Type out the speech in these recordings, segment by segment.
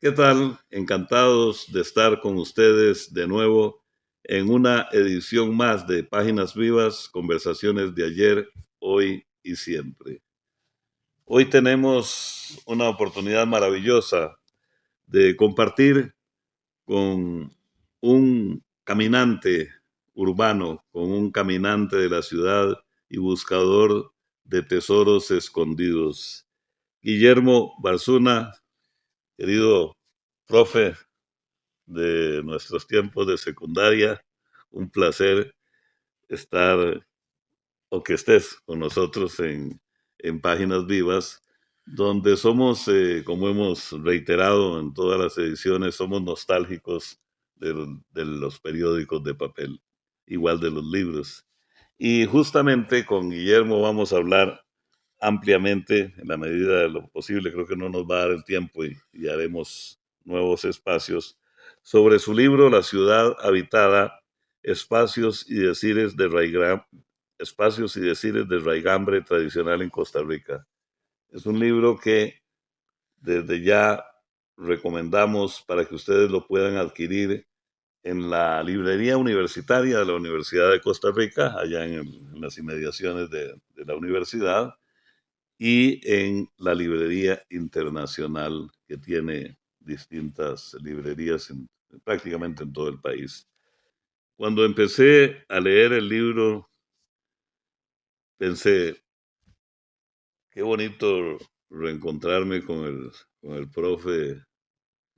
¿Qué tal? Encantados de estar con ustedes de nuevo en una edición más de Páginas Vivas, conversaciones de ayer, hoy y siempre. Hoy tenemos una oportunidad maravillosa de compartir con un caminante urbano, con un caminante de la ciudad y buscador de tesoros escondidos. Guillermo Barzuna, querido profe de nuestros tiempos de secundaria. Un placer estar o que estés con nosotros en Páginas Vivas, donde somos, como hemos reiterado en todas las ediciones, somos nostálgicos de los periódicos de papel, igual de los libros. Y justamente con Guillermo vamos a hablar ampliamente, en la medida de lo posible, creo que no nos va a dar el tiempo y haremos nuevos espacios, sobre su libro La ciudad habitada, espacios y decires espacios y decires de raigambre tradicional en Costa Rica. Es un libro que desde ya recomendamos para que ustedes lo puedan adquirir en la librería universitaria de la Universidad de Costa Rica, allá en las inmediaciones de la universidad, y en la librería internacional que tiene distintas librerías prácticamente en todo el país. Cuando empecé a leer el libro, pensé, qué bonito reencontrarme con el profe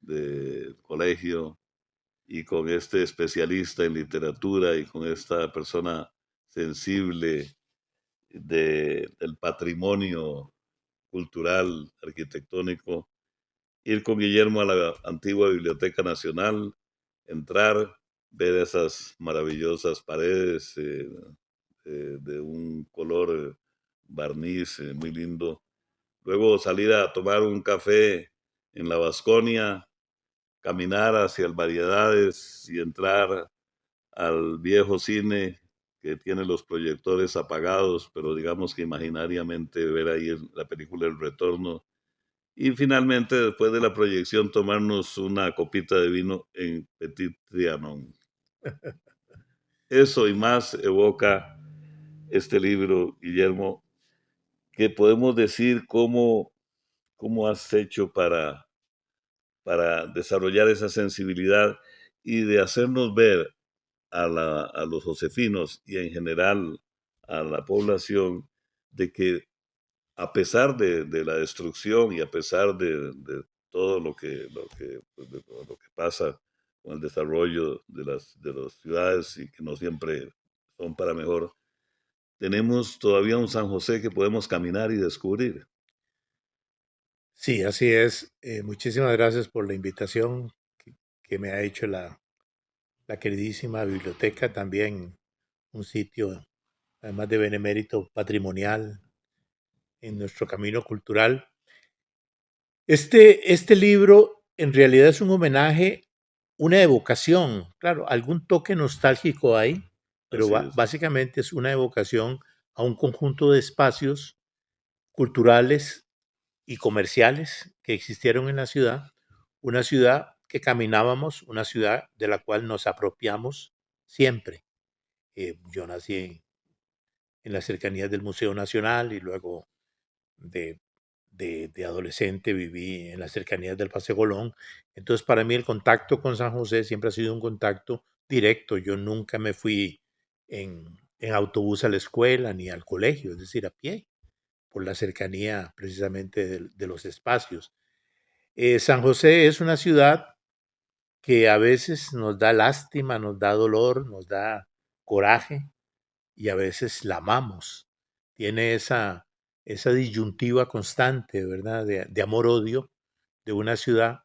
del colegio y con este especialista en literatura y con esta persona sensible del patrimonio cultural, arquitectónico. Ir con Guillermo a la antigua Biblioteca Nacional, entrar, ver esas maravillosas paredes de un color barniz muy lindo. Luego salir a tomar un café en la Vasconia, caminar hacia el Variedades y entrar al viejo cine que tiene los proyectores apagados, pero digamos que imaginariamente ver ahí la película El Retorno. Y finalmente, después de la proyección, tomarnos una copita de vino en Petit Trianon. Eso y más evoca este libro, Guillermo, que podemos decir cómo has hecho para desarrollar esa sensibilidad y de hacernos ver a los josefinos y en general a la población de que a pesar de la destrucción y a pesar de todo lo que pasa con el desarrollo de las ciudades y que no siempre son para mejor, tenemos todavía un San José que podemos caminar y descubrir. Sí, así es. Muchísimas gracias por la invitación que me ha hecho la queridísima biblioteca, también un sitio, además de benemérito patrimonial en nuestro camino cultural. Este libro en realidad es un homenaje, una evocación, claro, algún toque nostálgico hay, pero Así es. básicamente es una evocación a un conjunto de espacios culturales y comerciales que existieron en la ciudad, una ciudad que caminábamos, una ciudad de la cual nos apropiamos siempre. Yo nací en las cercanías del Museo Nacional y luego de, de adolescente viví en las cercanías del Paseo Colón. Entonces, para mí el contacto con San José siempre ha sido un contacto directo. Yo nunca me fui en autobús a la escuela ni al colegio, es decir, a pie, por la cercanía precisamente de los espacios. San José es una ciudad que a veces nos da lástima, nos da dolor, nos da coraje y a veces la amamos. Tiene esa disyuntiva constante, ¿verdad? De amor-odio de una ciudad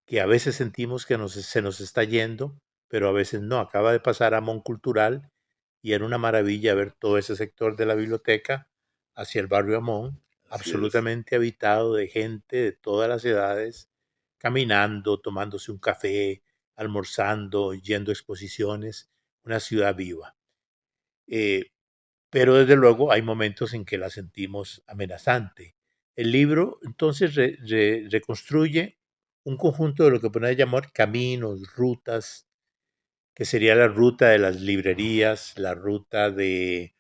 que a veces sentimos que se nos está yendo, pero a veces no. Acaba de pasar Amón Cultural y era una maravilla ver todo ese sector de la biblioteca hacia el barrio Amón, Así es. absolutamente habitado de gente de todas las edades, caminando, tomándose un café, almorzando, yendo a exposiciones, una ciudad viva. Eh, pero desde luego hay momentos en que la sentimos amenazante. El libro entonces reconstruye un conjunto de lo que podemos llamar caminos, rutas, que sería la ruta de las librerías, la ruta de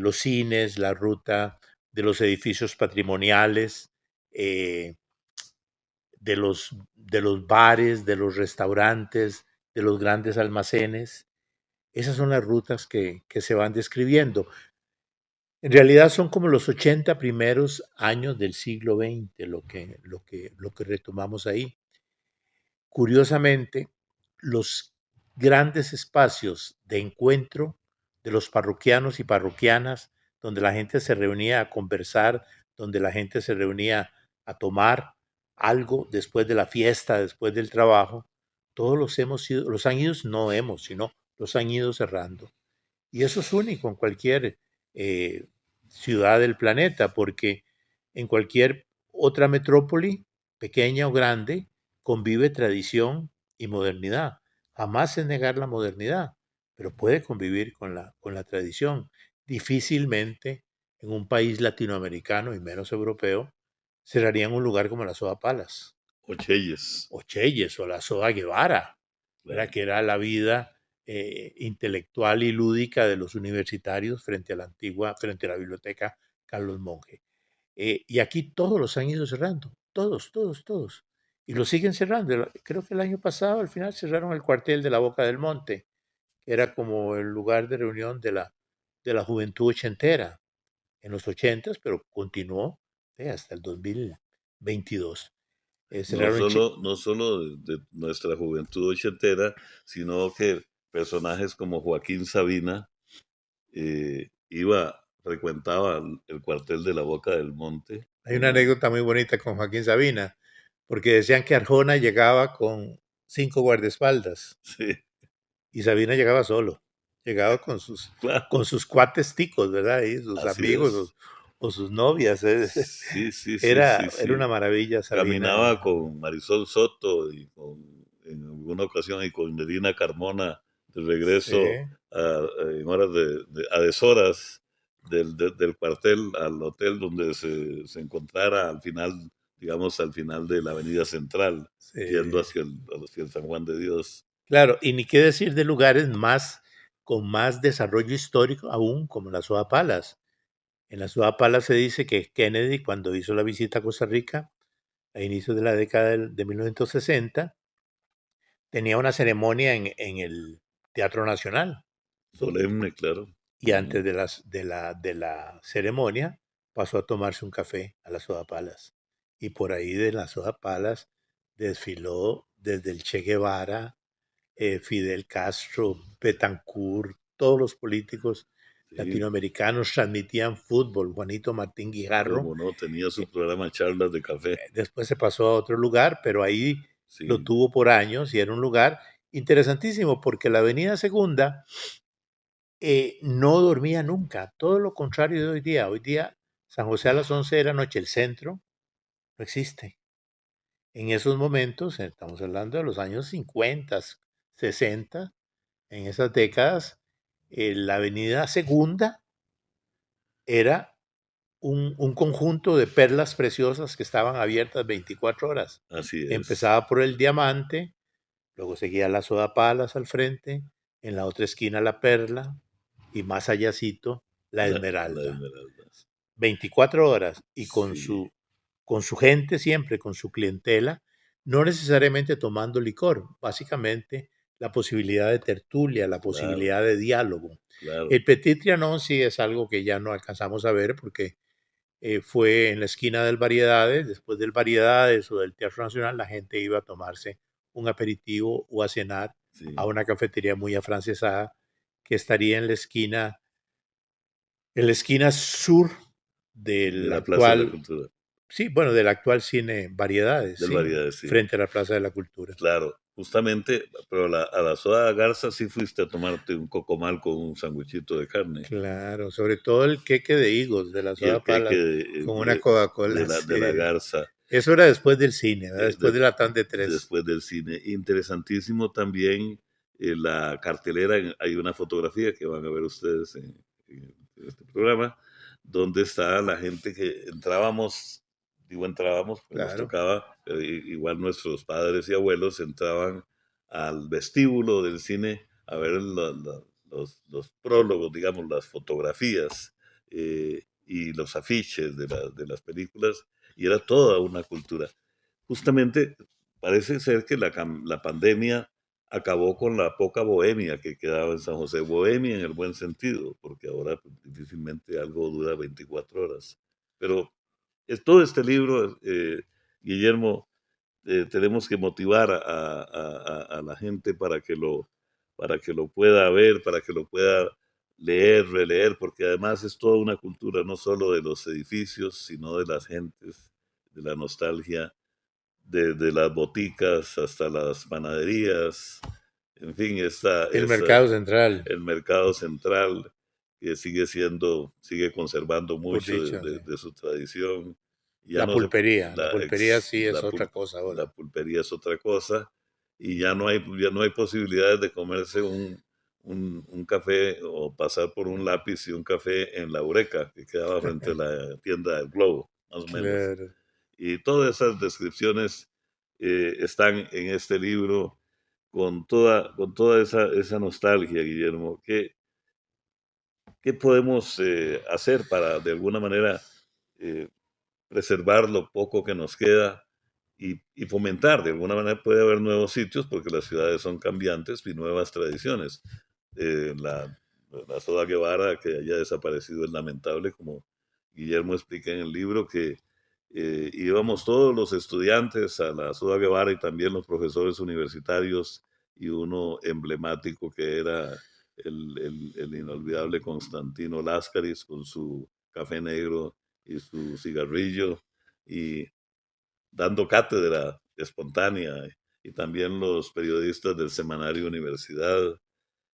los cines, la ruta de los edificios patrimoniales, eh, de los bares, de los restaurantes, de los grandes almacenes. Esas son las rutas que se van describiendo. En realidad son como los 80 primeros años del siglo XX lo que retomamos ahí. Curiosamente, los grandes espacios de encuentro de los parroquianos y parroquianas, donde la gente se reunía a conversar, donde la gente se reunía a tomar algo después de la fiesta, después del trabajo, todos los han ido, no hemos, sino los han ido cerrando. Y eso es único en cualquier eh, ciudad del planeta, porque en cualquier otra metrópoli, pequeña o grande, convive tradición y modernidad. Jamás es negar la modernidad, pero puede convivir con la tradición. Difícilmente en un país latinoamericano y menos europeo cerrarían un lugar como la Soda Palace Ocheyes, o Cheyes o la Soda Guevara, ¿verdad? claro. Que era la vida intelectual y lúdica de los universitarios frente a la biblioteca Carlos Monge. Y aquí todos los han ido cerrando, todos, todos, todos. Y lo siguen cerrando. Creo que el año pasado al final cerraron el cuartel de la Boca del Monte, que era como el lugar de reunión de la juventud ochentera en los ochentas, pero continuó hasta el 2022. Cerraron No solo de nuestra juventud ochentera, sino que personajes como Joaquín Sabina frecuentaba el cuartel de la Boca del Monte. Hay una anécdota muy bonita con Joaquín Sabina, porque decían que Arjona llegaba con 5 guardaespaldas Sí, y Sabina llegaba solo, llegaba claro, con sus cuates ticos, ¿verdad? Y sus así amigos es. o sus novias. Sí, sí, sí, sí, Era sí. una maravilla Sabina. Caminaba con Marisol Soto en alguna ocasión y con Medina Carmona de Sí, regreso en horas a deshoras del cuartel al hotel donde se encontrara al final, digamos, al final de la avenida central, yendo sí. hacia el San Juan de Dios. Claro, y ni qué decir de lugares con más desarrollo histórico aún, como la Soda Palace. En la Soda Palace se dice que Kennedy, cuando hizo la visita a Costa Rica, a inicios de la década de 1960, tenía una ceremonia en el Teatro Nacional. Solemne, claro. Y Ujú. antes de la ceremonia pasó a tomarse un café a la Soda Palace. Y por ahí de la Soda Palace desfiló desde el Che Guevara, Fidel Castro, Betancourt, todos los políticos Sí, latinoamericanos transmitían fútbol. Juanito Martín Guijarro, cómo no, tenía su eh, programa Charlas de Café. después se pasó a otro lugar, pero ahí lo Sí, tuvo por años y era un lugar interesantísimo porque la Avenida Segunda no dormía nunca, todo lo contrario de hoy día. Hoy día San José a las 11 de la noche, el centro, no existe. En esos momentos, estamos hablando de los años 50, 60, en esas décadas, la Avenida Segunda era un conjunto de perlas preciosas que estaban abiertas 24 horas. así es. Empezaba por el Diamante, luego seguía la Soda Palace al frente, en la otra esquina la Perla y más allácito la La Esmeralda. Esmeraldas. 24 horas y Sí, con su gente siempre, con su clientela, no necesariamente tomando licor, básicamente la posibilidad de tertulia, la claro, posibilidad de diálogo. claro. El Petit Trianon sí es algo que ya no alcanzamos a ver porque fue en la esquina del Variedades, después del Variedades o del Teatro Nacional, la gente iba a tomarse un aperitivo o a cenar a Sí, una cafetería muy afrancesada que estaría en la esquina sur de del la Plaza de la actual, Cultura, sí, bueno, del actual cine Variedades, del sí, Variedades, sí. frente a la Plaza de la Cultura. Claro, justamente, pero a la Soda Garza sí fuiste a tomarte un cocomal con un sandwichito de carne. Claro, sobre todo el queque de higos de la Y el Soda queque Palace con una Coca-Cola, de la sí. Garza, Eso era después del cine, ¿verdad? Después de la TAN de 3. después del cine. Interesantísimo también la cartelera. Hay una fotografía que van a ver ustedes en este programa, donde está la gente que entrábamos digo entrábamos, pues nos Claro. tocaba, pero igual nuestros padres y abuelos entraban al vestíbulo del cine a ver los prólogos, digamos, las fotografías y los afiches de las películas, y era toda una cultura. Justamente parece ser que la pandemia acabó con la poca bohemia que quedaba en San José. Bohemia en el buen sentido, porque ahora pues, difícilmente algo dura 24 horas. Pero es todo este libro, Guillermo, tenemos que motivar a la gente para que lo pueda ver, para que lo pueda leer, releer, porque además es toda una cultura, no solo de los edificios, sino de las gentes, de la nostalgia, de las boticas hasta las panaderías, en fin, El mercado central, el mercado central que sigue conservando por mucho dicha, sí. de su tradición. Ya no se, La pulpería sí es la, otra cosa la ahora. pulpería es otra cosa y ya no hay posibilidades de comerse un café o pasar por un lápiz y un café en la Eureka, que quedaba frente a la tienda del Globo, más o menos. Claro. Y todas esas descripciones están en este libro con toda esa nostalgia, Guillermo. ¿Qué podemos hacer para, de alguna manera, eh, preservar lo poco que nos queda y fomentar? De alguna manera puede haber nuevos sitios porque las ciudades son cambiantes y nuevas tradiciones. Eh, la, la Soda Guevara, que haya desaparecido, es lamentable, como Guillermo explica en el libro, que íbamos todos los estudiantes a la Soda Guevara y también los profesores universitarios y uno emblemático que era el inolvidable Constantino Láscaris con su café negro y su cigarrillo y dando cátedra espontánea y también los periodistas del semanario Universidad.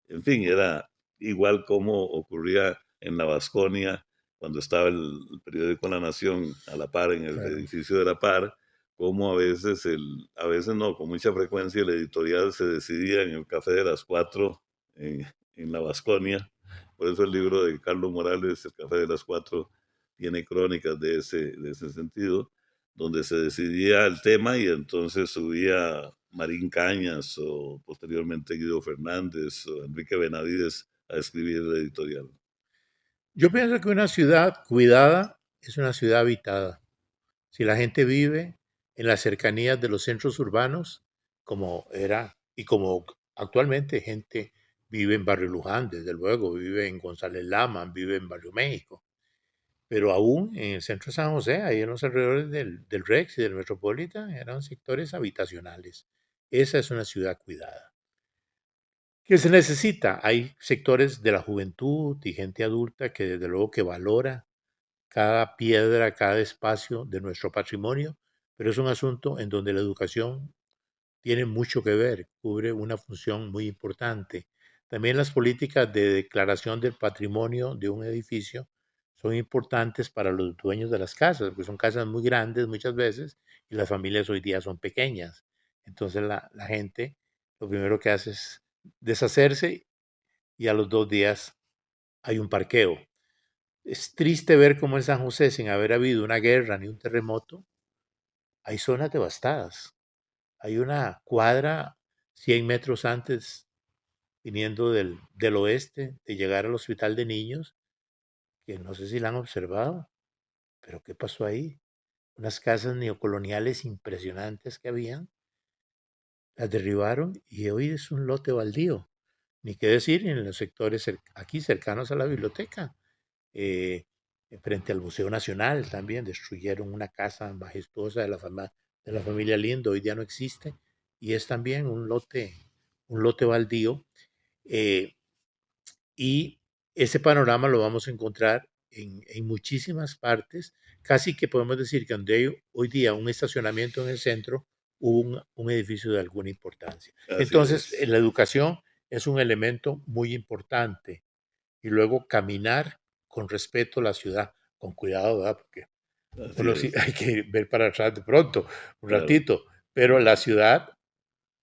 En fin, era igual como ocurría en la Vasconia cuando estaba el periódico La Nación a la par en el Claro. edificio de la par, como a veces no, con mucha frecuencia el editorial se decidía en el café de las cuatro en la Vasconia. Por eso el libro de Carlos Morales, El Café de las Cuatro, tiene crónicas de ese sentido, donde se decidía el tema y entonces subía Marín Cañas o posteriormente Guido Fernández o Enrique Benavides a escribir el editorial. Yo pienso que una ciudad cuidada es una ciudad habitada. Si la gente vive en las cercanías de los centros urbanos, como era y como actualmente gente vive en Barrio Luján, desde luego, vive en González Lama, vive en Barrio México, pero aún en el centro de San José, ahí en los alrededores del Rex y del Metropolitan, eran sectores habitacionales. Esa es una ciudad cuidada. ¿Qué se necesita? Hay sectores de la juventud y gente adulta que desde luego que valora cada piedra, cada espacio de nuestro patrimonio, pero es un asunto en donde la educación tiene mucho que ver, cubre una función muy importante. También las políticas de declaración del patrimonio de un edificio son importantes para los dueños de las casas, porque son casas muy grandes muchas veces y las familias hoy día son pequeñas. Entonces la gente lo primero que hace es deshacerse y a los 2 días hay un parqueo. Es triste ver cómo en San José, sin haber habido una guerra ni un terremoto, hay zonas devastadas. Hay una cuadra 100 metros antes, viniendo del oeste, de llegar al hospital de niños, que no sé si la han observado, pero ¿qué pasó ahí? Unas casas neocoloniales impresionantes que habían, las derribaron y hoy es un lote baldío. Ni qué decir en los sectores aquí cercanos a la biblioteca. eh, Frente al Museo Nacional también destruyeron una casa majestuosa de de la familia Lindo, hoy día no existe, y es también un lote baldío. eh, y ese panorama lo vamos a encontrar en muchísimas partes, casi que podemos decir que donde hay hoy día un estacionamiento en el centro, hubo un edificio de alguna importancia. Así Entonces, es, la educación es un elemento muy importante y luego caminar con respeto a la ciudad, con cuidado, ¿verdad? Porque así uno sí es, hay que ver para atrás de pronto, un claro. ratito, pero la ciudad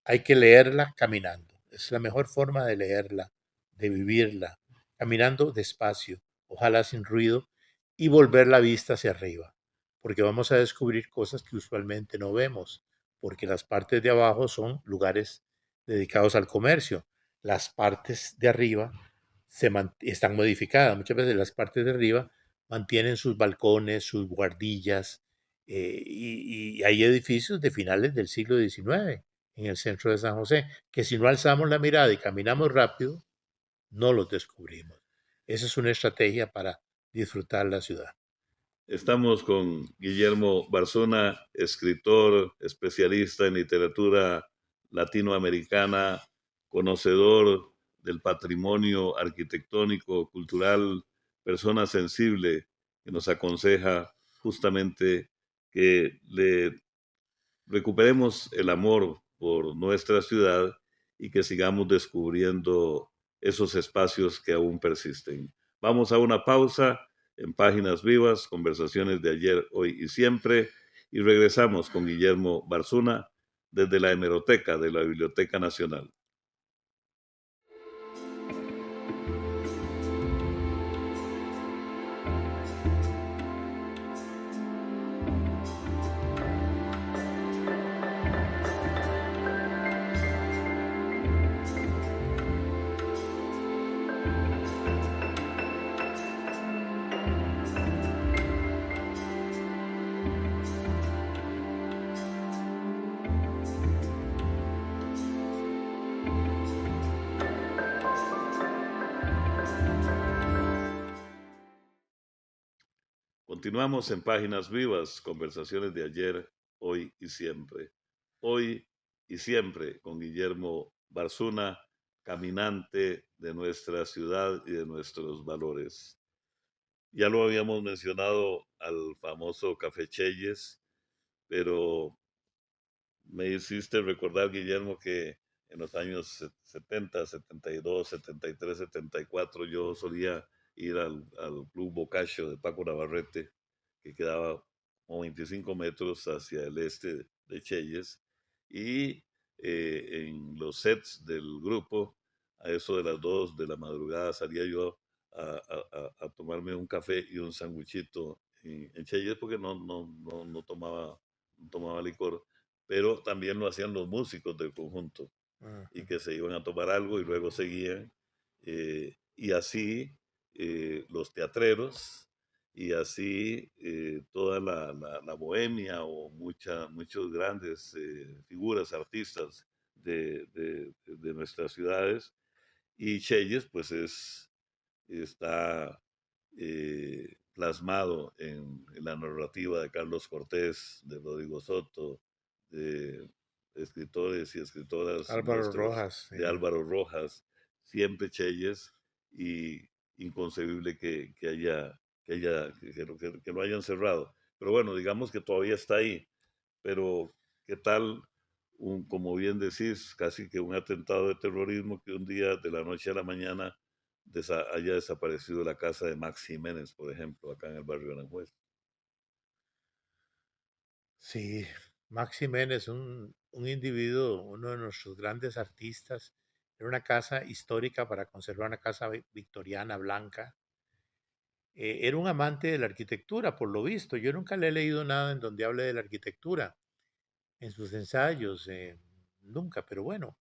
hay que leerla caminando. Es la mejor forma de leerla, de vivirla, caminando despacio, ojalá sin ruido, y volver la vista hacia arriba. porque vamos a descubrir cosas que usualmente no vemos, porque las partes de abajo son lugares dedicados al comercio, las partes de arriba están modificadas, muchas veces las partes de arriba mantienen sus balcones, sus guardillas, y hay edificios de finales del siglo XIX en el centro de San José, que si no alzamos la mirada y caminamos rápido, no los descubrimos. Esa es una estrategia para disfrutar la ciudad. Estamos con Guillermo Barzuna, escritor, especialista en literatura latinoamericana, conocedor del patrimonio arquitectónico, cultural, persona sensible, que nos aconseja justamente que le recuperemos el amor por nuestra ciudad y que sigamos descubriendo esos espacios que aún persisten. Vamos a una pausa en Páginas Vivas, conversaciones de ayer, hoy y siempre, y regresamos con Guillermo Barzuna desde la hemeroteca de la Biblioteca Nacional. Continuamos en Páginas Vivas, conversaciones de ayer, hoy y siempre. Hoy y siempre con Guillermo Barzuna, caminante de nuestra ciudad y de nuestros valores. Ya lo habíamos mencionado al famoso Café Cheyes, pero me hiciste recordar, Guillermo, que en los años 70, 72, 73, 74, yo solía ir al Club Boccaccio de Paco Navarrete, que quedaba como 25 metros hacia el este de Chelles, y en los sets del grupo, a eso de las 2 de la madrugada, salía yo a tomarme un café y un sandwichito en Chelles, porque no tomaba licor, pero también lo hacían los músicos del conjunto y Ujú. que se iban a tomar algo y luego seguían. Y así los teatreros y así toda la bohemia o muchos grandes figuras, artistas de nuestras ciudades. Y Chelles, pues está plasmado en la narrativa de Carlos Cortés, de Rodrigo Soto, de escritores y escritoras Álvaro nuestros, Rojas, de sí. Álvaro Rojas, siempre Chelles, y inconcebible que lo hayan cerrado. Pero bueno, digamos que todavía está ahí. Pero, ¿qué tal, como bien decís, casi que un atentado de terrorismo que un día de la noche a la mañana haya desaparecido la casa de Max Jiménez, por ejemplo, acá en el barrio de Aranjuez? Sí, Max Jiménez, un individuo, uno de nuestros grandes artistas, era una casa histórica para conservar una casa victoriana blanca. Era un amante de la arquitectura, por lo visto. Yo nunca le he leído nada en donde hable de la arquitectura en sus ensayos, nunca, pero bueno,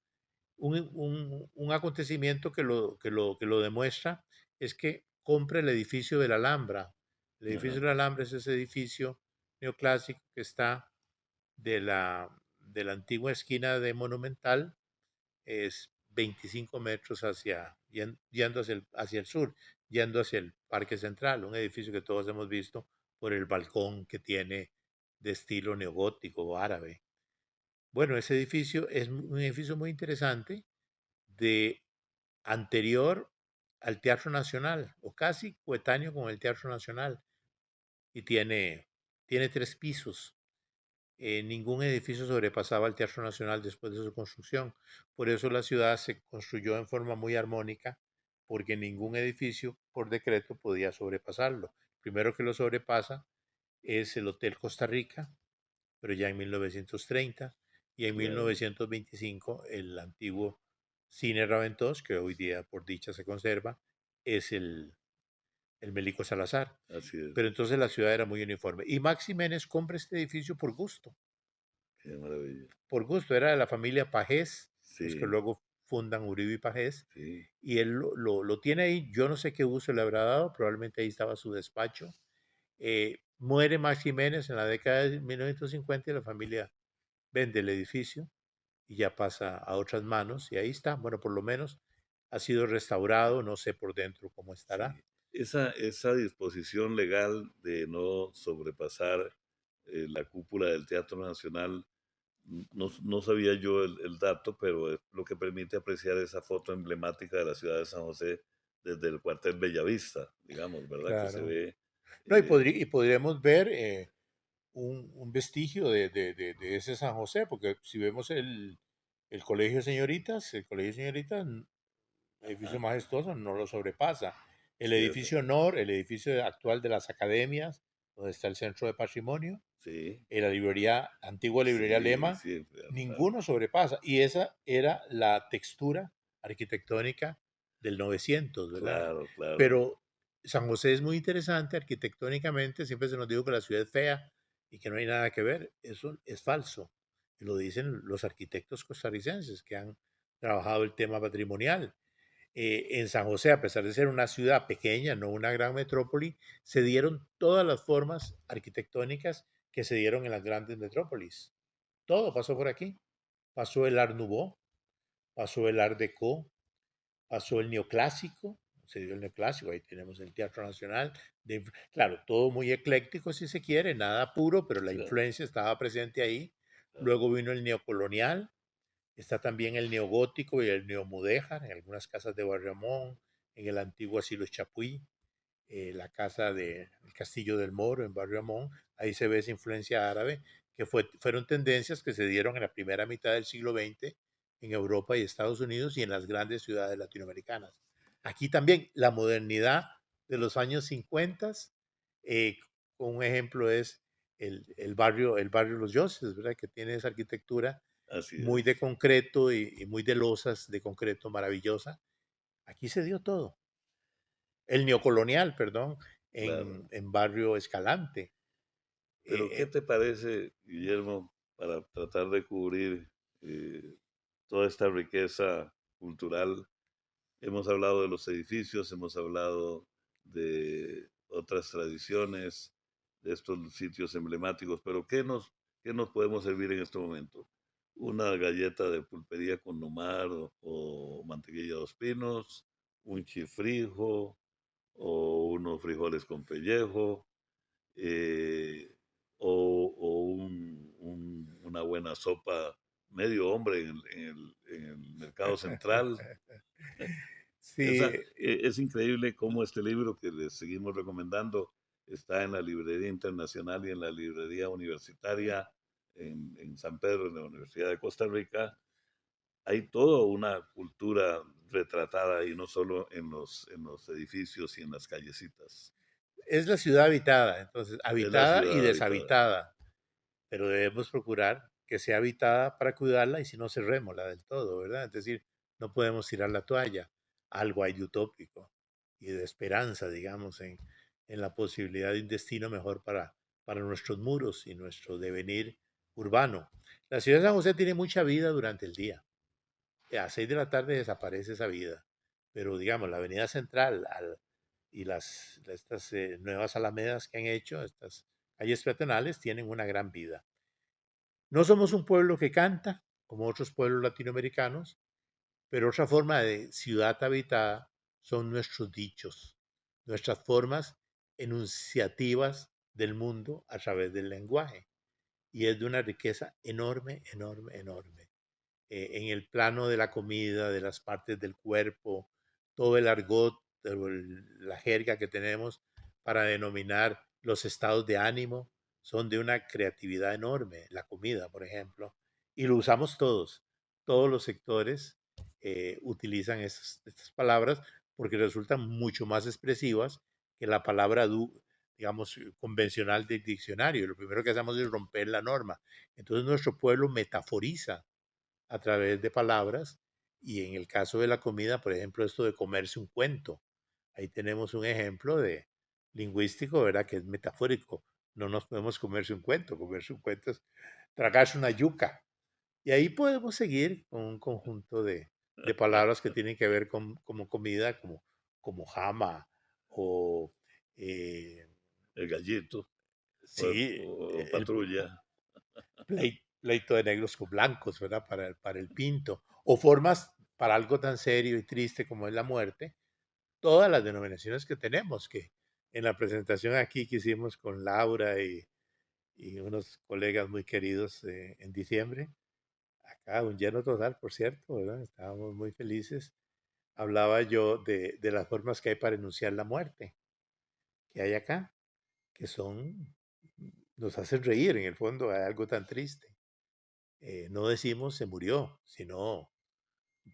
un acontecimiento que lo demuestra es que compra el edificio de la Alhambra. El edificio Ajá, de la Alhambra es ese edificio neoclásico que está de la antigua esquina de Monumental, es 25 metros yendo hacia el sur, yendo hacia el Parque Central, un edificio que todos hemos visto por el balcón que tiene de estilo neogótico o árabe. Bueno, ese edificio es un edificio muy interesante, de anterior al Teatro Nacional, o casi coetáneo con el Teatro Nacional, y tiene 3 pisos. Ningún edificio sobrepasaba el Teatro Nacional después de su construcción. Por eso la ciudad se construyó en forma muy armónica, porque ningún edificio por decreto podía sobrepasarlo. El primero que lo sobrepasa es el Hotel Costa Rica, pero ya en 1930, y en claro. 1925 el antiguo Cine Raventós, que hoy día por dicha se conserva, es el Melico Salazar. así es. Pero entonces la ciudad era muy uniforme. Y Max Jiménez compra este edificio Qué maravilla. por gusto, era de la familia Pajés, los que Sí, luego fundan Uribe y Pajés, sí, y él lo tiene ahí, yo no sé qué uso le habrá dado, probablemente ahí estaba su despacho. Muere Max Jiménez en la década de 1950 y la familia vende el edificio y ya pasa a otras manos, y ahí está, bueno, por lo menos ha sido restaurado, no sé por dentro cómo estará. sí. Esa disposición legal de no sobrepasar la cúpula del Teatro Nacional, no sabía yo el dato, pero es lo que permite apreciar esa foto emblemática de la ciudad de San José desde el cuartel Bellavista, digamos, ¿verdad? Que se Claro. ve, No, y, eh, y podríamos ver un vestigio de ese San José, porque si vemos el Colegio Señoritas, edificio ajá, majestuoso, no lo sobrepasa. El cierto, edificio Nor, el edificio actual de las academias, donde está el centro de patrimonio, sí, la librería, antigua librería sí, Lema, sí, ninguno sobrepasa. Y esa era la textura arquitectónica del 900, ¿verdad? claro, claro, Pero San José es muy interesante arquitectónicamente, siempre se nos dijo que la ciudad es fea y que no hay nada que ver. Eso es falso. Y lo dicen los arquitectos costarricenses que han trabajado el tema patrimonial. En San José, a pesar de ser una ciudad pequeña, no una gran metrópoli, se dieron todas las formas arquitectónicas que se dieron en las grandes metrópolis. Todo pasó por aquí. Pasó el Art Nouveau, pasó el Art Deco, pasó el neoclásico, se dio el neoclásico, ahí tenemos el Teatro Nacional. Claro, todo muy ecléctico si se quiere, nada puro, pero la claro, influencia estaba presente ahí. claro, Luego vino el neocolonial, está también el neogótico y el neomudéjar en algunas casas de Barriamón, en el antiguo asilo Chapuí, la casa del Castillo del Moro en Barrio Amón. Ahí se ve esa influencia árabe, que fueron tendencias que se dieron en la primera mitad del siglo XX en Europa y Estados Unidos y en las grandes ciudades latinoamericanas. Aquí también la modernidad de los años 50, eh, un ejemplo es el barrio Los Yoses, ¿verdad? Que tiene esa arquitectura así muy de es. concreto y muy de losas de concreto maravillosa. Aquí se dio todo. El neocolonial, perdón, Claro. en Barrio Escalante. Pero, ¿qué Eh, te parece, Guillermo, para tratar de cubrir toda esta riqueza cultural? Hemos hablado de los edificios, hemos hablado de otras tradiciones, de estos sitios emblemáticos, pero qué nos podemos servir en este momento? ¿Una galleta de pulpería con numar o mantequilla de dos pinos? ¿Un chifrijo o unos frijoles con pellejo? eh, una buena sopa medio hombre en el mercado central. sí, Es increíble cómo este libro que les seguimos recomendando está en la librería internacional y en la librería universitaria en San Pedro, en la Universidad de Costa Rica. Hay toda una cultura retratada y no solo en los edificios y en las callecitas. es la ciudad habitada, entonces, Es la habitada y ciudad habitada. deshabitada, pero debemos procurar que sea habitada para cuidarla y si no cerrémosla del todo, ¿verdad? Es decir, no podemos tirar la toalla. Algo hay de utópico y de esperanza, digamos, en la posibilidad de un destino mejor para nuestros muros y nuestro devenir urbano. La ciudad de San José tiene mucha vida durante el día. A 6 de la tarde desaparece esa vida. Pero digamos, la avenida central y estas nuevas alamedas que han hecho, estas calles peatonales, tienen una gran vida. No somos un pueblo que canta, como otros pueblos latinoamericanos, pero otra forma de ciudad habitada son nuestros dichos, nuestras formas enunciativas del mundo a través del lenguaje. Y es de una riqueza enorme, enorme, enorme en el plano de la comida, de las partes del cuerpo, todo el argot, la jerga que tenemos para denominar los estados de ánimo, son de una creatividad enorme. La comida, por ejemplo, y lo usamos todos. Todos los sectores utilizan estas palabras porque resultan mucho más expresivas que la palabra, digamos, convencional del diccionario. Lo primero que hacemos es romper la norma. Entonces nuestro pueblo metaforiza a través de palabras y en el caso de la comida, por ejemplo, esto de comerse un cuento. Ahí tenemos un ejemplo de lingüístico, ¿verdad? Que es metafórico. No nos podemos comerse un cuento es tragarse una yuca. Y ahí podemos seguir con un conjunto de palabras que tienen que ver con como comida, como jama o eh, El gallito sí, o el patrulla. pleito de negros con blancos, ¿verdad? Para el pinto. O formas para algo tan serio y triste como es la muerte, todas las denominaciones que tenemos, que en la presentación aquí que hicimos con Laura y unos colegas muy queridos en diciembre, acá un lleno total, por cierto, ¿verdad? Estábamos muy felices. Hablaba yo de las formas que hay para enunciar la muerte, que hay acá, que son, nos hacen reír, en el fondo, hay algo tan triste. No decimos se murió, sino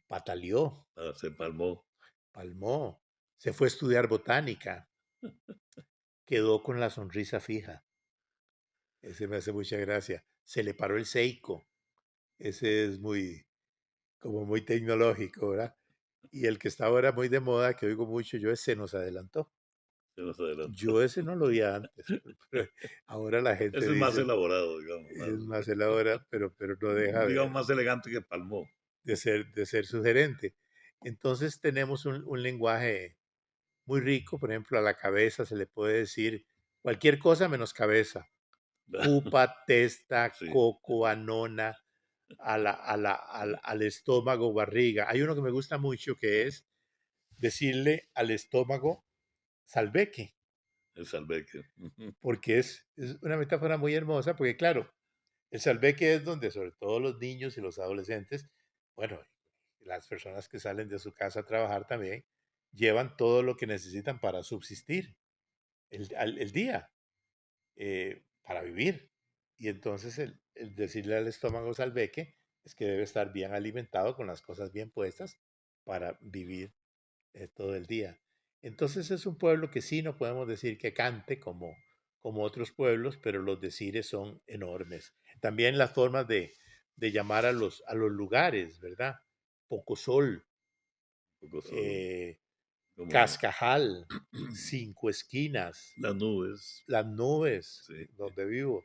pataleó, Se palmó. palmó, se fue a estudiar botánica, quedó con la sonrisa fija. Ese me hace mucha gracia. Se le paró el seico. Ese es muy, como muy tecnológico, ¿verdad? Y el que está ahora muy de moda, que oigo mucho yo, es se nos adelantó. Se nos adelantó. Yo ese no lo oía antes, pero ahora la gente Ese es más dice, elaborado, digamos, es más el ahora, pero no deja digamos más elegante que palmó. de ser sugerente. Entonces tenemos un lenguaje muy rico, por ejemplo, a la cabeza se le puede decir cualquier cosa menos cabeza. Cupa, testa, Sí, coco, anona, al estómago, barriga. Hay uno que me gusta mucho que es decirle al estómago salveque, el salveque. Ujú. porque es una metáfora muy hermosa, porque claro, el salveque es donde sobre todo los niños y los adolescentes, bueno, las personas que salen de su casa a trabajar también, llevan todo lo que necesitan para subsistir el día, para vivir. Y entonces el decirle al estómago salveque es que debe estar bien alimentado con las cosas bien puestas para vivir todo el día. Entonces es un pueblo que sí no podemos decir que cante como otros pueblos, pero los decires son enormes. También las formas de llamar a los lugares, ¿verdad? Pocosol, Poco sol, eh, como Cascajal, Cinco Esquinas, las nubes. Las Nubes, Sí, donde vivo,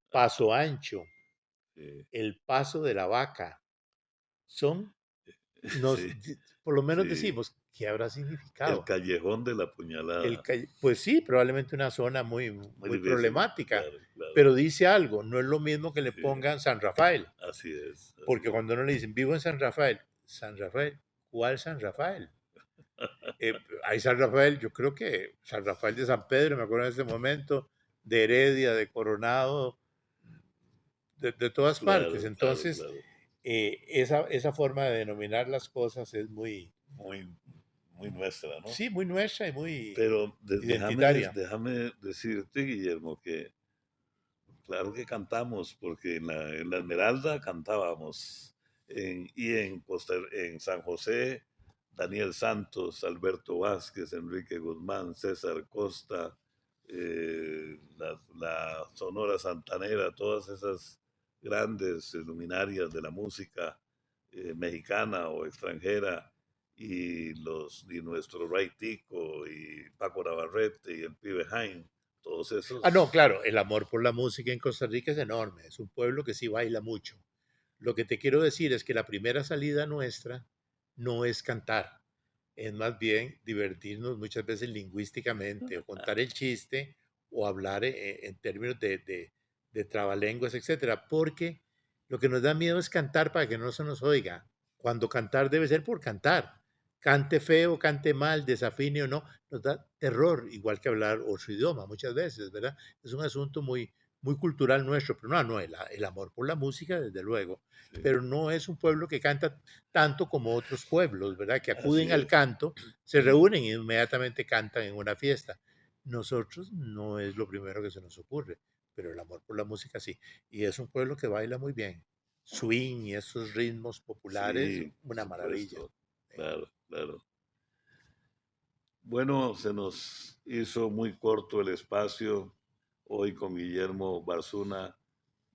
Paso Ancho, sí, El Paso de la Vaca. Son, sí, por lo menos sí. decimos, ¿qué habrá El significado? callejón de la puñalada. Pues sí, probablemente una zona Muy muy difícil, problemática, claro, claro. pero dice algo, no es lo mismo que le Sí, pongan San Rafael, así es, así porque es. cuando uno le dicen, vivo en San Rafael, ¿cuál San Rafael? Hay San Rafael, yo creo que San Rafael de San Pedro, me acuerdo en ese momento, de Heredia, de Coronado, de todas partes. Claro, claro, Entonces, claro. esa forma de denominar las cosas es muy, Muy, muy nuestra, ¿no? sí, muy nuestra y muy Pero identitaria. déjame decirte, Guillermo, que claro que cantamos, porque en la Esmeralda cantábamos, en San José, Daniel Santos, Alberto Vázquez, Enrique Guzmán, César Costa, la Sonora Santanera, todas esas grandes luminarias de la música mexicana o extranjera, y nuestro Ray Tico, y Paco Navarrete, y el Pibe Jaime, todos Ah, no, esos. claro, el amor por la música en Costa Rica es enorme, es un pueblo que sí baila mucho. Lo que te quiero decir es que la primera salida nuestra no es cantar, es más bien divertirnos muchas veces lingüísticamente, o contar el chiste, o hablar en términos de trabalenguas, etcétera, porque lo que nos da miedo es cantar para que no se nos oiga, cuando cantar debe ser por cantar. Cante feo, cante mal, desafine o no, nos da terror, igual que hablar otro idioma muchas veces, ¿verdad? Es un asunto muy cultural nuestro, pero no, el amor por la música, desde luego, Sí, pero no es un pueblo que canta tanto como otros pueblos, ¿verdad? Que acuden así al es. canto, se reúnen y inmediatamente cantan en una fiesta. Nosotros no es lo primero que se nos ocurre, pero el amor por la música sí. Y es un pueblo que baila muy bien. Swing y esos ritmos populares, Sí, por una maravilla. supuesto. Claro, claro. Bueno, se nos hizo muy corto el espacio. Hoy con Guillermo Barzuna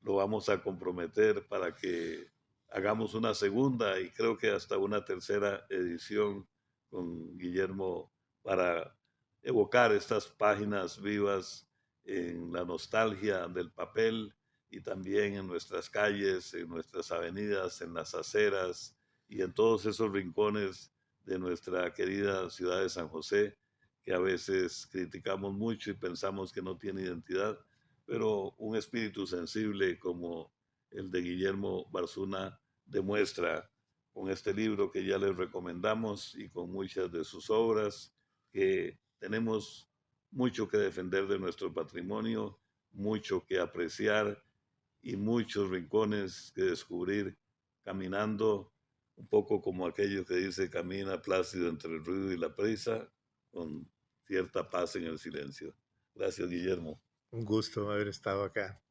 lo vamos a comprometer para que hagamos una segunda y creo que hasta una tercera edición con Guillermo para evocar estas páginas vivas en la nostalgia del papel y también en nuestras calles, en nuestras avenidas, en las aceras y en todos esos rincones de nuestra querida ciudad de San José, que a veces criticamos mucho y pensamos que no tiene identidad, pero un espíritu sensible como el de Guillermo Barzuna demuestra con este libro que ya les recomendamos y con muchas de sus obras, que tenemos mucho que defender de nuestro patrimonio, mucho que apreciar y muchos rincones que descubrir caminando, un poco como aquello que dice camina plácido entre el ruido y la prisa, con cierta paz en el silencio. Gracias, Guillermo. Un gusto haber estado acá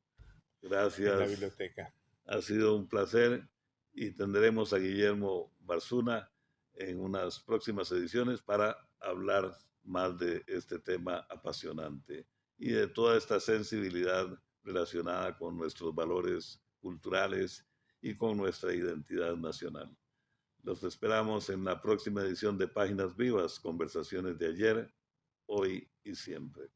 en la Gracias. biblioteca. Ha sido un placer y tendremos a Guillermo Barzuna en unas próximas ediciones para hablar más de este tema apasionante y de toda esta sensibilidad relacionada con nuestros valores culturales y con nuestra identidad nacional. Los esperamos en la próxima edición de Páginas Vivas, conversaciones de ayer, hoy y siempre.